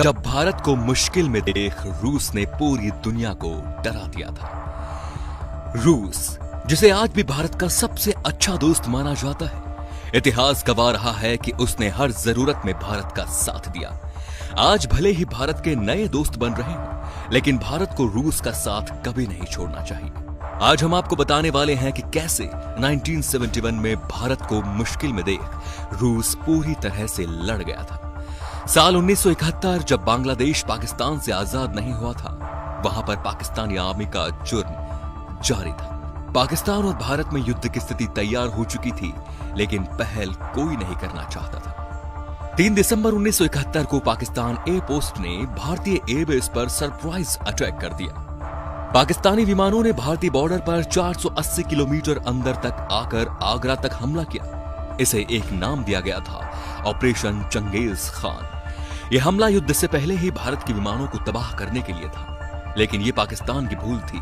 जब भारत को मुश्किल में देख रूस ने पूरी दुनिया को डरा दिया था। रूस, जिसे आज भी भारत का सबसे अच्छा दोस्त माना जाता है, इतिहास गवाह रहा है कि उसने हर जरूरत में भारत का साथ दिया। आज भले ही भारत के नए दोस्त बन रहे हैं, लेकिन भारत को रूस का साथ कभी नहीं छोड़ना चाहिए। आज हम आपको बताने वाले हैं कि कैसे 1971 में भारत को मुश्किल में देख रूस पूरी तरह से लड़ गया था। साल 1971 जब बांग्लादेश पाकिस्तान से आजाद नहीं हुआ था, वहां पर पाकिस्तानी आर्मी का जुर्म जारी था। पाकिस्तान और भारत में युद्ध की स्थिति तैयार हो चुकी थी, लेकिन पहल कोई नहीं करना चाहता था। 3 दिसंबर 1971 को पाकिस्तान एयर पोस्ट ने भारतीय एयरबेस पर सरप्राइज अटैक कर दिया। पाकिस्तानी विमानों ने भारतीय बॉर्डर पर 480 किलोमीटर अंदर तक आकर आगरा तक हमला किया। इसे एक नाम दिया गया था, ऑपरेशन चंगेज खान। यह हमला युद्ध से पहले ही भारत के विमानों को तबाह करने के लिए था, लेकिन यह पाकिस्तान की भूल थी।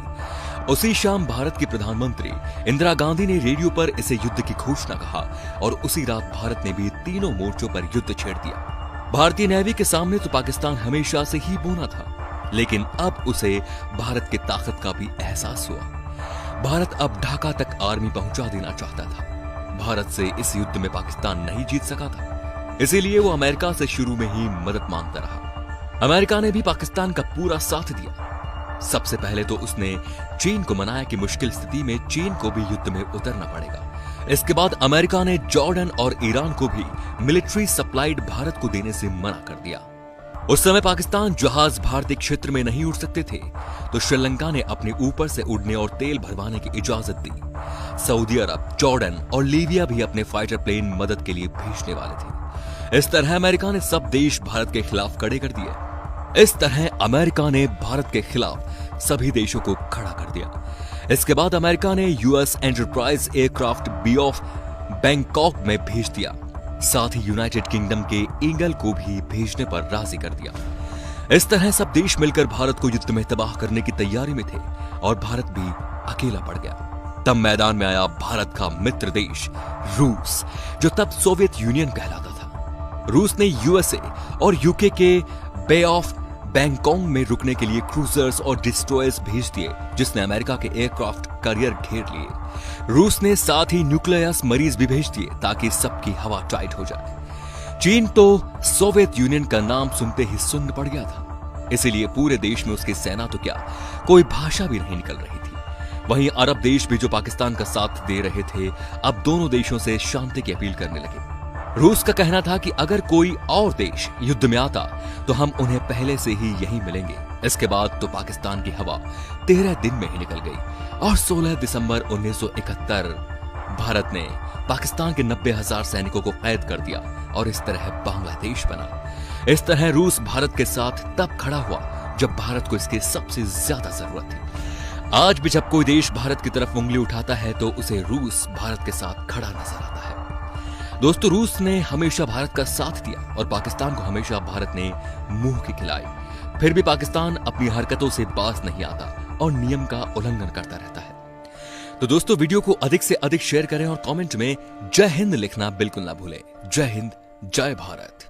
उसी शाम भारत की प्रधानमंत्री इंदिरा गांधी ने रेडियो पर इसे युद्ध की घोषणा कहा और उसी रात भारत ने भी तीनों मोर्चों पर युद्ध छेड़ दिया। भारतीय नेवी के सामने तो पाकिस्तान हमेशा से ही बोना था, लेकिन अब उसे भारत की ताकत का भी एहसास हुआ। भारत अब ढाका तक आर्मी पहुंचा देना चाहता था। भारत से इस युद्ध में पाकिस्तान नहीं जीत सका था, इसीलिए वो अमेरिका से शुरू में ही मदद मांगता रहा। अमेरिका ने भी पाकिस्तान का पूरा साथ दिया। सबसे पहले तो उसने चीन को मनाया कि मुश्किल स्थिति में चीन को भी युद्ध में उतरना पड़ेगा। इसके बाद अमेरिका ने जॉर्डन और ईरान को भी मिलिट्री सप्लाइड भारत को देने से मना कर दिया। उस समय पाकिस्तान जहाज भारतीय क्षेत्र में नहीं उड़ सकते थे, तो श्रीलंका ने अपने ऊपर से उड़ने और तेल भरवाने की इजाजत दी। सऊदी अरब, जॉर्डन और लीबिया भी अपने फाइटर प्लेन मदद के लिए भेजने वाले थे। इस तरह अमेरिका ने सब देश भारत के खिलाफ खड़े कर दिए। इस तरह अमेरिका ने भारत के खिलाफ सभी देशों को खड़ा कर दिया। इसके बाद अमेरिका ने US enterprise aircraft B of Bangkok में भेज दिया। साथ ही यूनाइटेड किंगडम के ईगल को भी भेजने पर राजी कर दिया। इस तरह सब देश मिलकर भारत को युद्ध में तबाह करने की तैयारी में थे और भारत भी अकेला पड़ गया। तब मैदान में आया भारत का मित्र देश रूस, जो तब सोवियत यूनियन कहलाता था। रूस ने यूएसए और यूके के बे ऑफ बैंकॉक में रुकने के लिए क्रूजर्स और डिस्ट्रॉयर्स भेज दिए, जिसने अमेरिका के एयरक्राफ्ट कैरियर घेर लिए। रूस ने साथ ही न्यूक्लियस मरीज भी भेज दिए ताकि सबकी हवा टाइट हो जाए। चीन तो सोवियत यूनियन का नाम सुनते ही सुन्न पड़ गया था, इसीलिए पूरे देश में उसकी सेना तो क्या, कोई भाषा भी नहीं निकल रही थी। वहीं अरब देश भी जो पाकिस्तान का साथ दे रहे थे, अब दोनों देशों से शांति की अपील करने लगे। रूस का कहना था कि अगर कोई और देश युद्ध में आता तो हम उन्हें पहले से ही यहीं मिलेंगे। इसके बाद तो पाकिस्तान की हवा 13 दिन में ही निकल गई और 16 दिसंबर 1971 भारत ने पाकिस्तान के 90,000 सैनिकों को कैद कर दिया और इस तरह बांग्लादेश बना। इस तरह रूस भारत के साथ तब खड़ा हुआ जब भारत को इसकी सबसे ज्यादा जरूरत थी। आज भी जब कोई देश भारत की तरफ उंगली उठाता है तो उसे रूस भारत के साथ खड़ा नजर आता है। दोस्तों, रूस ने हमेशा भारत का साथ दिया और पाकिस्तान को हमेशा भारत ने मुंह की खिलाई। फिर भी पाकिस्तान अपनी हरकतों से बाज नहीं आता और नियम का उल्लंघन करता रहता है। तो दोस्तों, वीडियो को अधिक से अधिक शेयर करें और कमेंट में जय हिंद लिखना बिल्कुल ना भूलें। जय हिंद, जय भारत।